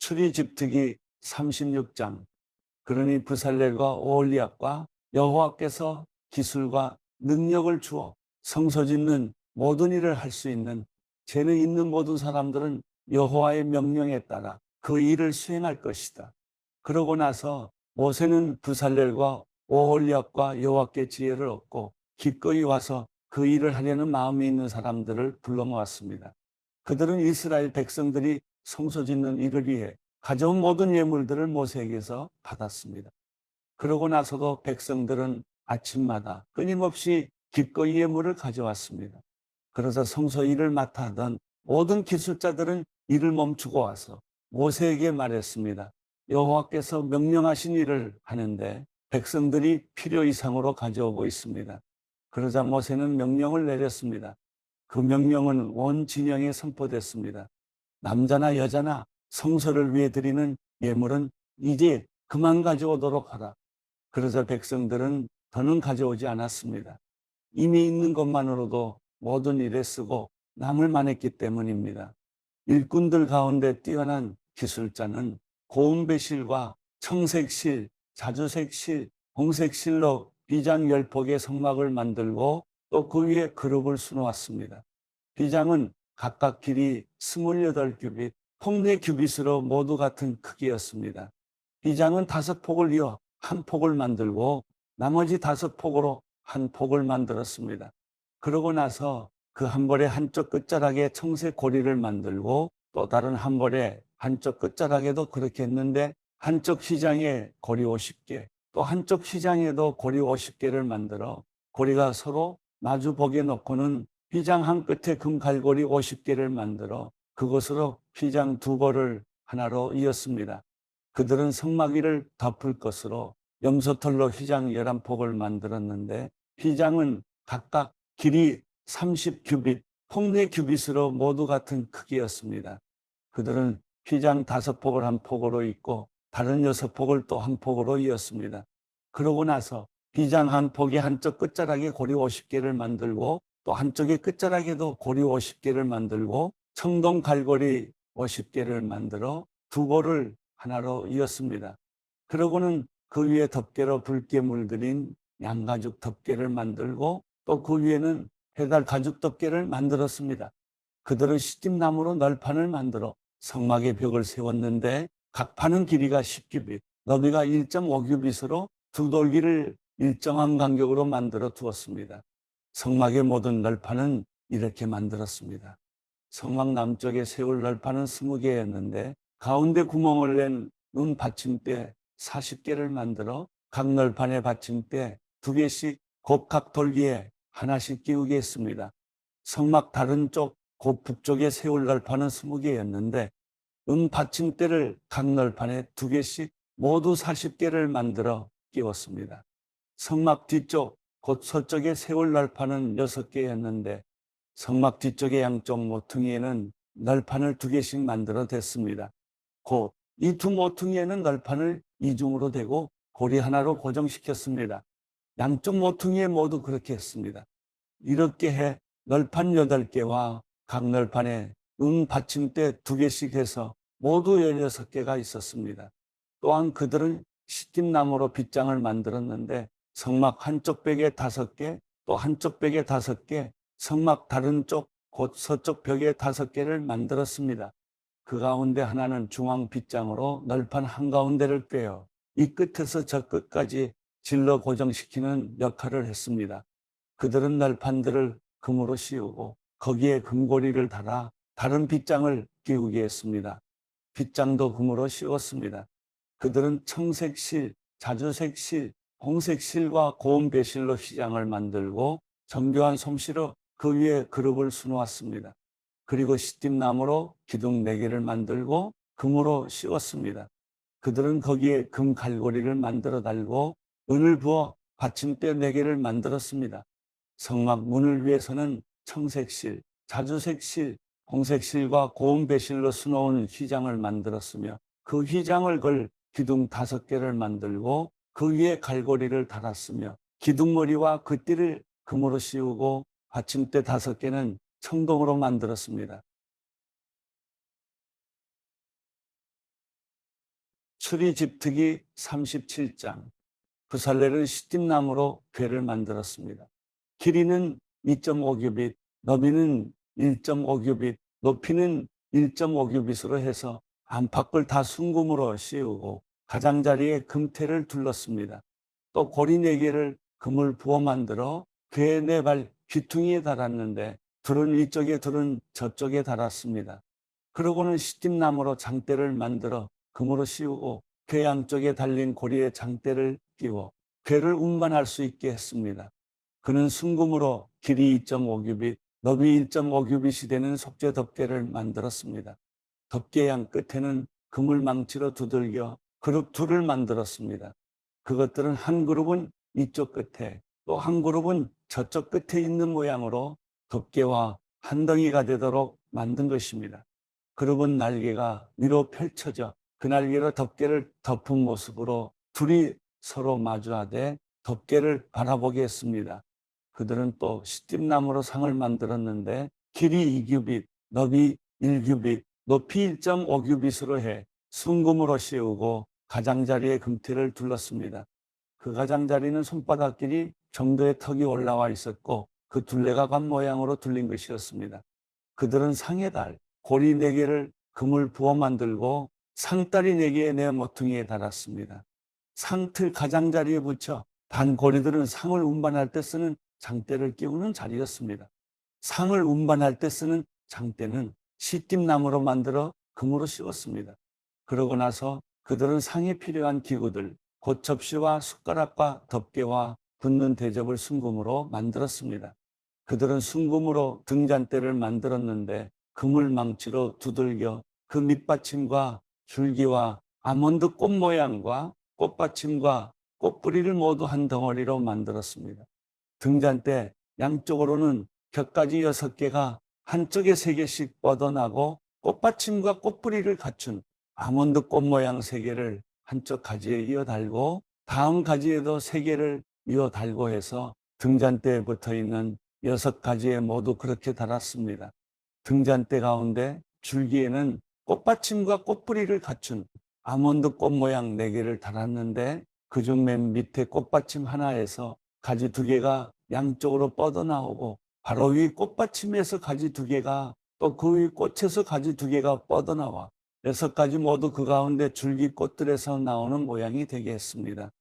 출애굽기 36장. 그러니 브살렐과 오홀리압과 여호와께서 기술과 능력을 주어 성소 짓는 모든 일을 할 수 있는 재능 있는 모든 사람들은 여호와의 명령에 따라 그 일을 수행할 것이다. 그러고 나서 모세는 브살렐과 오홀리압과 여호와께 지혜를 얻고 기꺼이 와서 그 일을 하려는 마음이 있는 사람들을 불러 모았습니다. 그들은 이스라엘 백성들이 성소 짓는 일을 위해 가져온 모든 예물들을 모세에게서 받았습니다. 그러고 나서도 백성들은 아침마다 끊임없이 기꺼이 예물을 가져왔습니다. 그래서 성소 일을 맡아 하던 모든 기술자들은 일을 멈추고 와서 모세에게 말했습니다. 여호와께서 명령하신 일을 하는데 백성들이 필요 이상으로 가져오고 있습니다. 그러자 모세는 명령을 내렸습니다. 그 명령은 온 진영에 선포됐습니다. 남자나 여자나 성소를 위해 드리는 예물은 이제 그만 가져오도록 하라. 그러자 백성들은 더는 가져오지 않았습니다. 이미 있는 것만으로도 모든 일에 쓰고 남을 만했기 때문입니다. 일꾼들 가운데 뛰어난 기술자는 고운 배실과 청색실, 자주색실, 홍색실로 비장 10폭의 성막을 만들고 또 그 위에 그룹을 수놓았습니다. 비장은 각각 길이 28규빗, 폭 4규빗으로 모두 같은 크기였습니다. 비장은 5폭을 이어 한 폭을 만들고 나머지 5폭으로 한 폭을 만들었습니다. 그러고 나서 그 한 벌의 한쪽 끝자락에 청색 고리를 만들고 또 다른 한 벌의 한쪽 끝자락에도 그렇게 했는데 한쪽 휘장에 고리 50개, 또 한쪽 휘장에도 고리 50개를 만들어 고리가 서로 마주 보게 놓고는 휘장 한 끝에 금갈고리 50개를 만들어 그것으로 휘장 2벌을 하나로 이었습니다. 그들은 성막 위를 덮을 것으로 염소털로 휘장 11폭을 만들었는데 휘장은 각각 길이 30규빗, 폭 4규빗으로 모두 같은 크기였습니다. 그들은 휘장 5폭을 한 폭으로 잇고 다른 6폭을 또 한 폭으로 이었습니다. 그러고 나서 휘장 한 폭의 한쪽 끝자락에 고리 50개를 만들고 또 한쪽의 끝자락에도 고리 50개를 만들고 청동 갈고리 50개를 만들어 2벌을 하나로 이었습니다. 그러고는 그 위에 덮개로 붉게 물들인 양가죽 덮개를 만들고 또 그 위에는 해달 가죽 덮개를 만들었습니다. 그들은 시집나무로 널판을 만들어 성막의 벽을 세웠는데 각 판은 길이가 10규빗, 너비가 1.5규빗으로 두 돌기를 일정한 간격으로 만들어 두었습니다. 성막의 모든 널판은 이렇게 만들었습니다. 성막 남쪽에 세울 널판은 20개였는데 가운데 구멍을 낸 눈 받침대 40개를 만들어 각 널판의 받침대 2개씩 곱각 돌기에 하나씩 끼우게 했습니다. 성막 다른 쪽, 곧 북쪽에 세울 널판은 20개였는데 받침대를 각 널판에 2개씩 모두 40개를 만들어 끼웠습니다. 성막 뒤쪽, 곧 서쪽에 세울 널판은 6개였는데 성막 뒤쪽의 양쪽 모퉁이에는 널판을 2개씩 만들어 댔습니다. 곧 이 두 모퉁이에는 널판을 이중으로 대고 고리 하나로 고정시켰습니다. 양쪽 모퉁이에 모두 그렇게 했습니다. 이렇게 해 널판 8개와 각 널판에 받침대 2개씩 해서 모두 16개가 있었습니다. 또한 그들은 시tim나무로 빗장을 만들었는데 성막 한쪽 벽에 5개, 또 한쪽 벽에 5개, 성막 다른 쪽, 곧 서쪽 벽에 5개를 만들었습니다. 그 가운데 하나는 중앙 빗장으로 널판 한가운데를 꿰어 이 끝에서 저 끝까지 질러 고정시키는 역할을 했습니다. 그들은 널판들을 금으로 씌우고 거기에 금고리를 달아 다른 빗장을 끼우게 했습니다. 빗장도 금으로 씌웠습니다. 그들은 청색실, 자주색실, 홍색실과 고운 배실로 휘장을 만들고 정교한 솜씨로 그 위에 그룹을 수놓았습니다. 그리고 시tim나무로 기둥 4개를 만들고 금으로 씌웠습니다. 그들은 거기에 금 갈고리를 만들어 달고 은을 부어 받침대 4개를 만들었습니다. 성막 문을 위해서는 청색실, 자주색실, 홍색실과 고운 배실로 수놓은 휘장을 만들었으며 그 휘장을 걸 기둥 5개를 만들고 그 위에 갈고리를 달았으며 기둥머리와 그 띠를 금으로 씌우고 받침대 5개는 청동으로 만들었습니다. 수리 집특이 37장. 부살렐은 시띠나무로 궤를 만들었습니다. 길이는 2.5규빗, 너비는 1.5규빗, 높이는 1.5규빗으로 해서 안팎을 다 순금으로 씌우고 가장자리에 금테를 둘렀습니다. 또 고리 4개를 금을 부어 만들어 궤 4발 귀퉁이에 달았는데 둘은 이쪽에 둘은 저쪽에 달았습니다. 그러고는 시띠나무로 장대를 만들어 금으로 씌우고 궤 양쪽에 달린 고리에 장대를 끼워 궤를 운반할 수 있게 했습니다. 그는 순금으로 길이 2.5규빗, 너비 1.5규빗이 되는 속죄 덮개를 만들었습니다. 덮개 양 끝에는 금을 망치로 두들겨 그룹 둘을 만들었습니다. 그것들은 한 그룹은 이쪽 끝에 또 한 그룹은 저쪽 끝에 있는 모양으로 덮개와 한 덩이가 되도록 만든 것입니다. 그룹은 날개가 위로 펼쳐져 그 날개로 덮개를 덮은 모습으로 둘이 서로 마주하되 덮개를 바라보게 했습니다. 그들은 또 시띠나무로 상을 만들었는데 길이 2규빗, 너비 1규빗, 높이 1.5규빗으로 해 순금으로 씌우고 가장자리에 금테를 둘렀습니다. 그 가장자리는 손바닥 길이 정도의 턱이 올라와 있었고 그 둘레가 관 모양으로 둘린 것이었습니다. 그들은 상의 달, 고리 4개를 금을 부어 만들고 상다리 4개의 내 모퉁이에 달았습니다. 상틀 가장자리에 붙여 단고리들은 상을 운반할 때 쓰는 장대를 끼우는 자리였습니다. 상을 운반할 때 쓰는 장대는 시띠나무로 만들어 금으로 씌웠습니다. 그러고 나서 그들은 상에 필요한 기구들, 곧 접시와 숟가락과 덮개와 붓는 대접을 순금으로 만들었습니다. 그들은 순금으로 등잔대를 만들었는데 금을 망치로 두들겨 그 밑받침과 줄기와 아몬드 꽃 모양과 꽃받침과 꽃뿌리를 모두 한 덩어리로 만들었습니다. 등잔대 양쪽으로는 곁가지 6개가 한쪽에 3개씩 뻗어나고 꽃받침과 꽃뿌리를 갖춘 아몬드 꽃 모양 3개를 한쪽 가지에 이어 달고 다음 가지에도 3개를 이어 달고 해서 등잔대에 붙어 있는 6가지에 모두 그렇게 달았습니다. 등잔대 가운데 줄기에는 꽃받침과 꽃뿌리를 갖춘 아몬드 꽃 모양 4개를 달았는데 그중 맨 밑에 꽃받침 하나에서 가지 2개가 양쪽으로 뻗어나오고 바로 위 꽃받침에서 가지 2개가 또 그 위 꽃에서 가지 2개가 뻗어나와 6가지 모두 그 가운데 줄기 꽃들에서 나오는 모양이 되게 했습니다.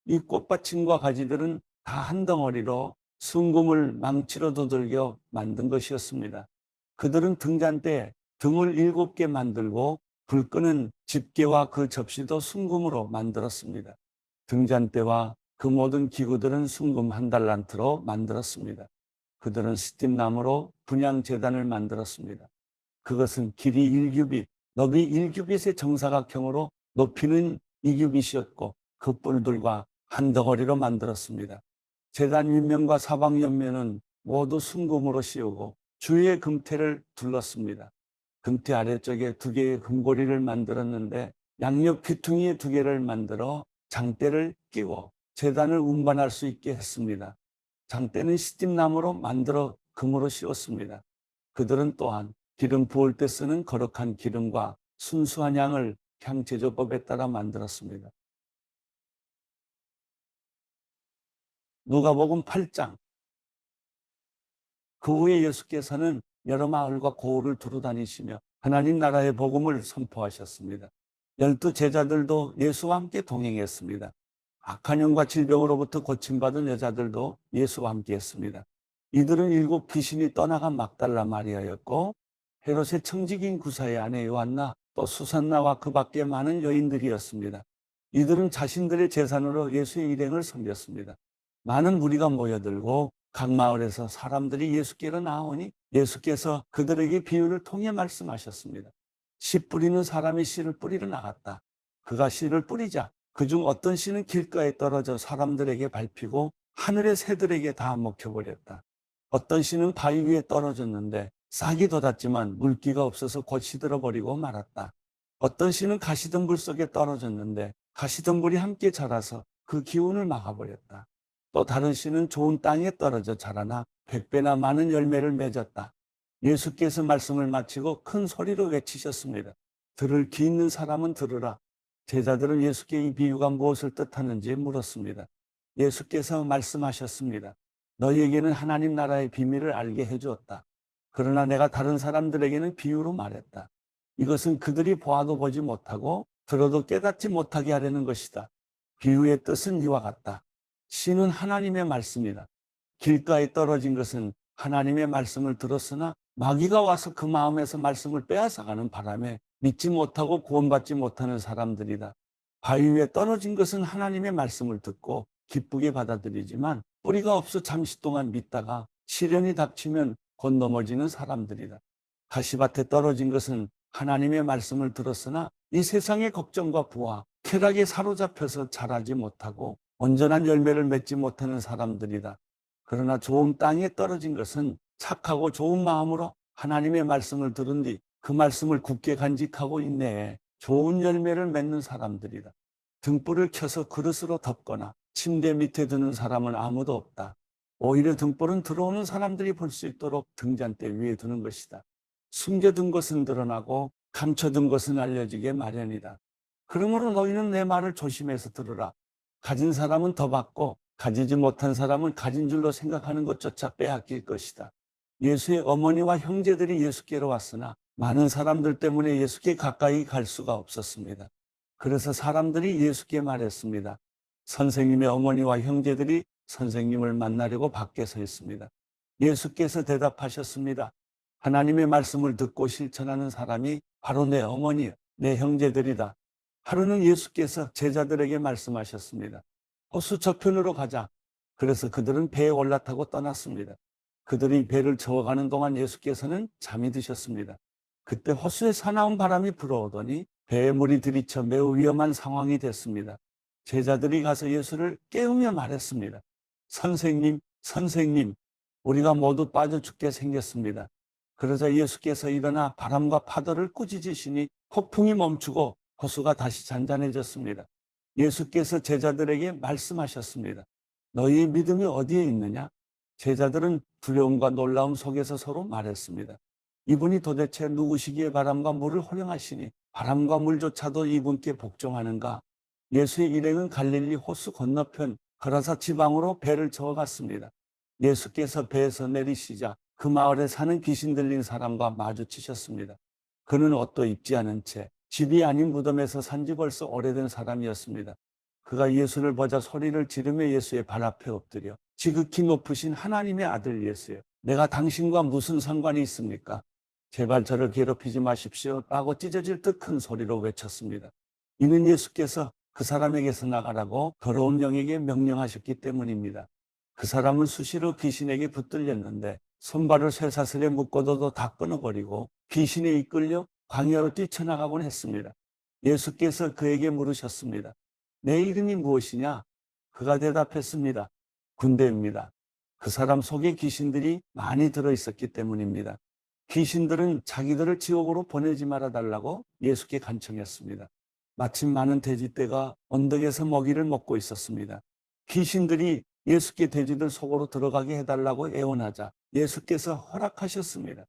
이 꽃받침과 가지들은 다 한 덩어리로 순금을 망치로 두들겨 만든 것이었습니다. 그들은 등잔대에 등을 7개 만들고 불 끄는 집게와 그 접시도 순금으로 만들었습니다. 등잔대와 그 모든 기구들은 순금 1달란트로 만들었습니다. 그들은 시띠나무로 분향제단을 만들었습니다. 그것은 길이 1규빗, 너비 1규빗의 정사각형으로 높이는 2규빗이었고 그 뿔들과 한 덩어리로 만들었습니다. 제단 윗면과 사방 옆면은 모두 순금으로 씌우고 주위에 금테를 둘렀습니다. 금테 아래쪽에 2개의 금고리를 만들었는데 양옆 귀퉁이에 2개를 만들어 장대를 끼워 제단을 운반할 수 있게 했습니다. 장대는 시띠나무로 만들어 금으로 씌웠습니다. 그들은 또한 기름 부을 때 쓰는 거룩한 기름과 순수한 향을 향 제조법에 따라 만들었습니다. 누가복음 8장. 그 후에 예수께서는 여러 마을과 고을을 두루 다니시며 하나님 나라의 복음을 선포하셨습니다. 12 제자들도 예수와 함께 동행했습니다. 악한 영과 질병으로부터 고침받은 여자들도 예수와 함께 했습니다. 이들은 7 귀신이 떠나간 막달라 마리아였고 헤롯의 청지기인 구사의 아내 요한나 또 수산나와 그 밖에 많은 여인들이었습니다. 이들은 자신들의 재산으로 예수의 일행을 섬겼습니다. 많은 무리가 모여들고 각 마을에서 사람들이 예수께로 나오니 예수께서 그들에게 비유를 통해 말씀하셨습니다. 씨 뿌리는 사람이 씨를 뿌리러 나갔다. 그가 씨를 뿌리자 그중 어떤 씨는 길가에 떨어져 사람들에게 밟히고 하늘의 새들에게 다 먹혀버렸다. 어떤 씨는 바위 위에 떨어졌는데 싹이 돋았지만 물기가 없어서 곧 시들어버리고 말았다. 어떤 씨는 가시덤불 속에 떨어졌는데 가시덤불이 함께 자라서 그 기운을 막아버렸다. 또 다른 씨는 좋은 땅에 떨어져 자라나 100배나 많은 열매를 맺었다. 예수께서 말씀을 마치고 큰 소리로 외치셨습니다. 들을 귀 있는 사람은 들으라. 제자들은 예수께 이 비유가 무엇을 뜻하는지 물었습니다. 예수께서 말씀하셨습니다. 너희에게는 하나님 나라의 비밀을 알게 해주었다. 그러나 내가 다른 사람들에게는 비유로 말했다. 이것은 그들이 보아도 보지 못하고 들어도 깨닫지 못하게 하려는 것이다. 비유의 뜻은 이와 같다. 씨는 하나님의 말씀이다. 길가에 떨어진 것은 하나님의 말씀을 들었으나 마귀가 와서 그 마음에서 말씀을 빼앗아가는 바람에 믿지 못하고 구원받지 못하는 사람들이다. 바위 위에 떨어진 것은 하나님의 말씀을 듣고 기쁘게 받아들이지만 뿌리가 없어 잠시 동안 믿다가 시련이 닥치면 곧 넘어지는 사람들이다. 가시밭에 떨어진 것은 하나님의 말씀을 들었으나 이 세상의 걱정과 부와 쾌락에 사로잡혀서 자라지 못하고 온전한 열매를 맺지 못하는 사람들이다. 그러나 좋은 땅에 떨어진 것은 착하고 좋은 마음으로 하나님의 말씀을 들은 뒤 그 말씀을 굳게 간직하고 인내해 좋은 열매를 맺는 사람들이다. 등불을 켜서 그릇으로 덮거나 침대 밑에 두는 사람은 아무도 없다. 오히려 등불은 들어오는 사람들이 볼 수 있도록 등잔대 위에 두는 것이다. 숨겨둔 것은 드러나고 감춰둔 것은 알려지게 마련이다. 그러므로 너희는 내 말을 조심해서 들으라. 가진 사람은 더 받고 가지지 못한 사람은 가진 줄로 생각하는 것조차 빼앗길 것이다. 예수의 어머니와 형제들이 예수께로 왔으나 많은 사람들 때문에 예수께 가까이 갈 수가 없었습니다. 그래서 사람들이 예수께 말했습니다. 선생님의 어머니와 형제들이 선생님을 만나려고 밖에 서 있습니다. 예수께서 대답하셨습니다. 하나님의 말씀을 듣고 실천하는 사람이 바로 내 어머니, 내 형제들이다. 하루는 예수께서 제자들에게 말씀하셨습니다. 호수 저편으로 가자. 그래서 그들은 배에 올라타고 떠났습니다. 그들이 배를 저어가는 동안 예수께서는 잠이 드셨습니다. 그때 호수에 사나운 바람이 불어오더니 배에 물이 들이쳐 매우 위험한 상황이 됐습니다. 제자들이 가서 예수를 깨우며 말했습니다. 선생님, 선생님, 우리가 모두 빠져 죽게 생겼습니다. 그러자 예수께서 일어나 바람과 파도를 꾸짖으시니 폭풍이 멈추고 호수가 다시 잔잔해졌습니다. 예수께서 제자들에게 말씀하셨습니다. 너희의 믿음이 어디에 있느냐? 제자들은 두려움과 놀라움 속에서 서로 말했습니다. 이분이 도대체 누구시기에 바람과 물을 허용하시니 바람과 물조차도 이분께 복종하는가? 예수의 일행은 갈릴리 호수 건너편 거라사 지방으로 배를 저어갔습니다. 예수께서 배에서 내리시자 그 마을에 사는 귀신 들린 사람과 마주치셨습니다. 그는 옷도 입지 않은 채 집이 아닌 무덤에서 산지 벌써 오래된 사람이었습니다. 그가 예수를 보자 소리를 지르며 예수의 발 앞에 엎드려 지극히 높으신 하나님의 아들 예수여, 내가 당신과 무슨 상관이 있습니까? 제발 저를 괴롭히지 마십시오 라고 찢어질 듯 큰 소리로 외쳤습니다. 이는 예수께서 그 사람에게서 나가라고 더러운 영에게 명령하셨기 때문입니다. 그 사람은 수시로 귀신에게 붙들렸는데 손발을 쇠사슬에 묶어둬도 다 끊어버리고 귀신에 이끌려 광야로 뛰쳐나가곤 했습니다. 예수께서 그에게 물으셨습니다. 내 이름이 무엇이냐? 그가 대답했습니다. 군대입니다. 그 사람 속에 귀신들이 많이 들어있었기 때문입니다. 귀신들은 자기들을 지옥으로 보내지 말아달라고 예수께 간청했습니다. 마침 많은 돼지떼가 언덕에서 먹이를 먹고 있었습니다. 귀신들이 예수께 돼지들 속으로 들어가게 해달라고 애원하자 예수께서 허락하셨습니다.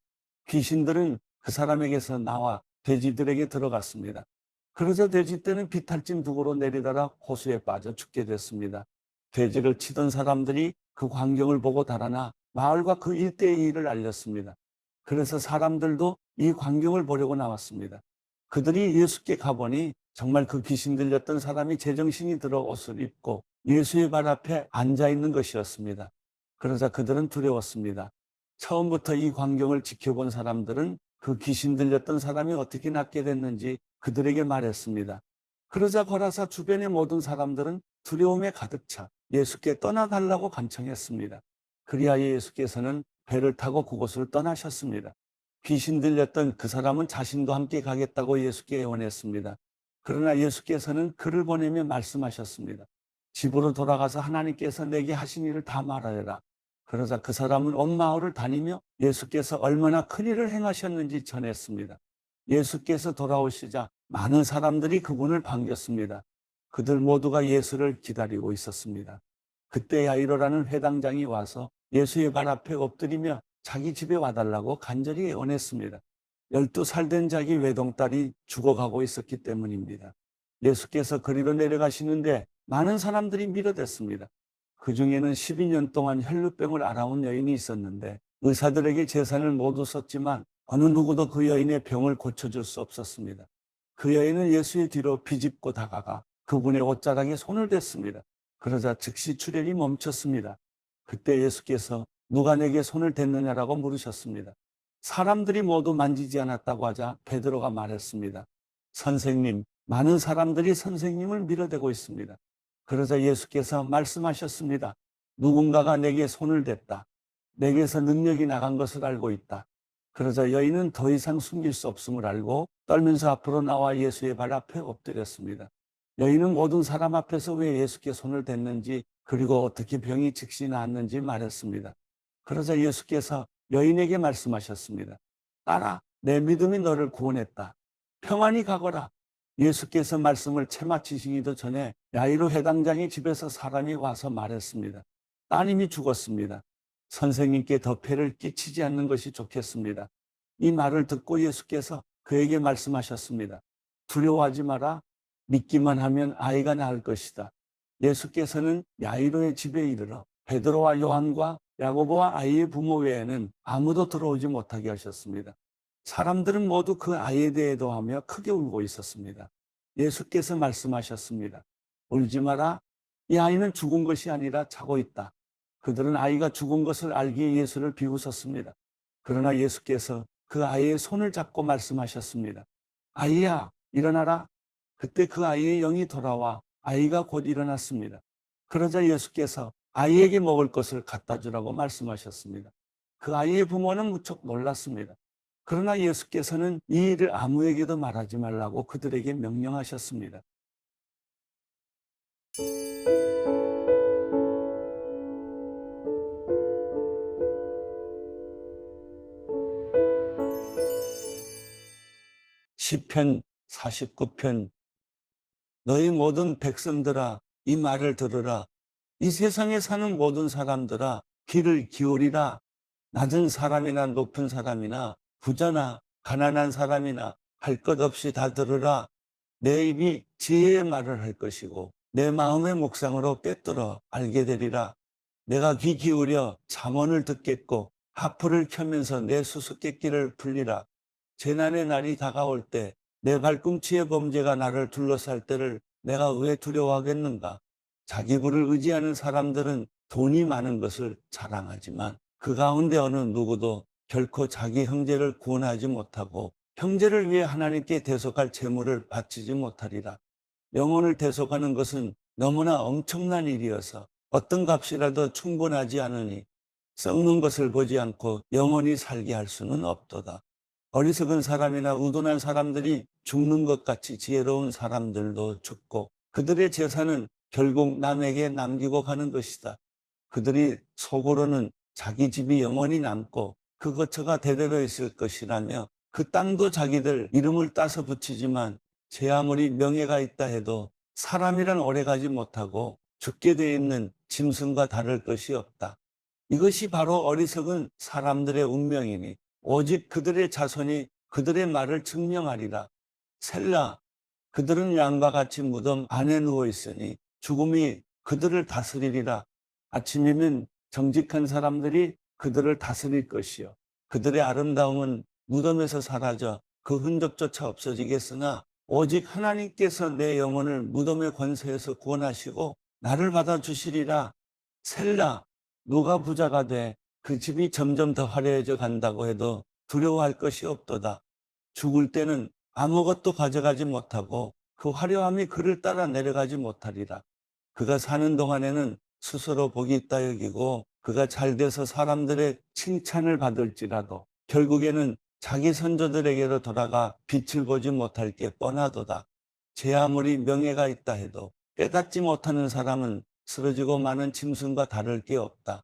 귀신들은 그 사람에게서 나와 돼지들에게 들어갔습니다. 그러자 돼지떼는 비탈진 두고로 내리다가 호수에 빠져 죽게 됐습니다. 돼지를 치던 사람들이 그 광경을 보고 달아나 마을과 그 일대의 일을 알렸습니다. 그래서 사람들도 이 광경을 보려고 나왔습니다. 그들이 예수께 가보니 정말 그 귀신 들렸던 사람이 제정신이 들어 옷을 입고 예수의 발 앞에 앉아 있는 것이었습니다. 그러자 그들은 두려웠습니다. 처음부터 이 광경을 지켜본 사람들은 그 귀신 들렸던 사람이 어떻게 낫게 됐는지 그들에게 말했습니다. 그러자 거라사 주변의 모든 사람들은 두려움에 가득 차 예수께 떠나달라고 간청했습니다. 그리하여 예수께서는 배를 타고 그곳을 떠나셨습니다. 귀신 들렸던 그 사람은 자신도 함께 가겠다고 예수께 애원했습니다. 그러나 예수께서는 그를 보내며 말씀하셨습니다. 집으로 돌아가서 하나님께서 내게 하신 일을 다 말하여라. 그러자 그 사람은 온 마을을 다니며 예수께서 얼마나 큰 일을 행하셨는지 전했습니다. 예수께서 돌아오시자 많은 사람들이 그분을 반겼습니다. 그들 모두가 예수를 기다리고 있었습니다. 그때 야이로라는 회당장이 와서 예수의 발 앞에 엎드리며 자기 집에 와달라고 간절히 애원했습니다. 12살 된 자기 외동딸이 죽어가고 있었기 때문입니다. 예수께서 그리로 내려가시는데 많은 사람들이 밀어댔습니다. 그 중에는 12년 동안 혈루병을 앓아온 여인이 있었는데 의사들에게 재산을 모두 썼지만 어느 누구도 그 여인의 병을 고쳐줄 수 없었습니다. 그 여인은 예수의 뒤로 비집고 다가가 그분의 옷자락에 손을 댔습니다. 그러자 즉시 출혈이 멈췄습니다. 그때 예수께서 누가 내게 손을 댔느냐라고 물으셨습니다. 사람들이 모두 만지지 않았다고 하자 베드로가 말했습니다. 선생님, 많은 사람들이 선생님을 밀어대고 있습니다. 그러자 예수께서 말씀하셨습니다. 누군가가 내게 손을 댔다. 내게서 능력이 나간 것을 알고 있다. 그러자 여인은 더 이상 숨길 수 없음을 알고 떨면서 앞으로 나와 예수의 발 앞에 엎드렸습니다. 여인은 모든 사람 앞에서 왜 예수께 손을 댔는지 그리고 어떻게 병이 즉시 나았는지 말했습니다. 그러자 예수께서 여인에게 말씀하셨습니다. 딸아, 내 믿음이 너를 구원했다. 평안히 가거라. 예수께서 말씀을 채 마치시기도 전에 야이로 회당장의 집에서 사람이 와서 말했습니다. 따님이 죽었습니다. 선생님께 더 폐를 끼치지 않는 것이 좋겠습니다. 이 말을 듣고 예수께서 그에게 말씀하셨습니다. 두려워하지 마라. 믿기만 하면 아이가 낳을 것이다. 예수께서는 야이로의 집에 이르러 베드로와 요한과 야고보와 아이의 부모 외에는 아무도 들어오지 못하게 하셨습니다. 사람들은 모두 그 아이에 대해 도하며 크게 울고 있었습니다. 예수께서 말씀하셨습니다. 울지 마라. 이 아이는 죽은 것이 아니라 자고 있다. 그들은 아이가 죽은 것을 알기에 예수를 비웃었습니다. 그러나 예수께서 그 아이의 손을 잡고 말씀하셨습니다. 아이야, 일어나라. 그때 그 아이의 영이 돌아와 아이가 곧 일어났습니다. 그러자 예수께서 아이에게 먹을 것을 갖다 주라고 말씀하셨습니다. 그 아이의 부모는 무척 놀랐습니다. 그러나 예수께서는 이 일을 아무에게도 말하지 말라고 그들에게 명령하셨습니다. 시편 49편 너희 모든 백성들아 이 말을 들으라. 이 세상에 사는 모든 사람들아 귀를 기울이라. 낮은 사람이나 높은 사람이나 부자나 가난한 사람이나 할 것 없이 다 들으라. 내 입이 지혜의 말을 할 것이고 내 마음의 묵상으로 꿰뚫어 알게 되리라. 내가 귀 기울여 잠언을 듣겠고 하프를 켜면서 내 수수께끼를 풀리라. 재난의 날이 다가올 때 내 발꿈치의 범죄가 나를 둘러쌀 때를 내가 왜 두려워하겠는가. 자기 부를 의지하는 사람들은 돈이 많은 것을 자랑하지만 그 가운데 어느 누구도 결코 자기 형제를 구원하지 못하고 형제를 위해 하나님께 대속할 재물을 바치지 못하리라. 영혼을 대속하는 것은 너무나 엄청난 일이어서 어떤 값이라도 충분하지 않으니 썩는 것을 보지 않고 영원히 살게 할 수는 없도다. 어리석은 사람이나 우둔한 사람들이 죽는 것 같이 지혜로운 사람들도 죽고 그들의 재산은 결국 남에게 남기고 가는 것이다. 그들이 속으로는 자기 집이 영원히 남고 그 거처가 대대로 있을 것이라며 그 땅도 자기들 이름을 따서 붙이지만 제 아무리 명예가 있다 해도 사람이란 오래가지 못하고 죽게 돼 있는 짐승과 다를 것이 없다. 이것이 바로 어리석은 사람들의 운명이니 오직 그들의 자손이 그들의 말을 증명하리라. 셀라, 그들은 양과 같이 무덤 안에 누워 있으니 죽음이 그들을 다스리리라. 아침이면 정직한 사람들이 그들을 다스릴 것이요 그들의 아름다움은 무덤에서 사라져 그 흔적조차 없어지겠으나 오직 하나님께서 내 영혼을 무덤의 권세에서 구원하시고 나를 받아주시리라. 셀라, 누가 부자가 돼 그 집이 점점 더 화려해져 간다고 해도 두려워할 것이 없도다. 죽을 때는 아무것도 가져가지 못하고 그 화려함이 그를 따라 내려가지 못하리라. 그가 사는 동안에는 스스로 복이 있다 여기고 그가 잘 돼서 사람들의 칭찬을 받을지라도 결국에는 자기 선조들에게로 돌아가 빛을 보지 못할 게 뻔하도다. 제 아무리 명예가 있다 해도 깨닫지 못하는 사람은 쓰러지고 마는 짐승과 다를 게 없다.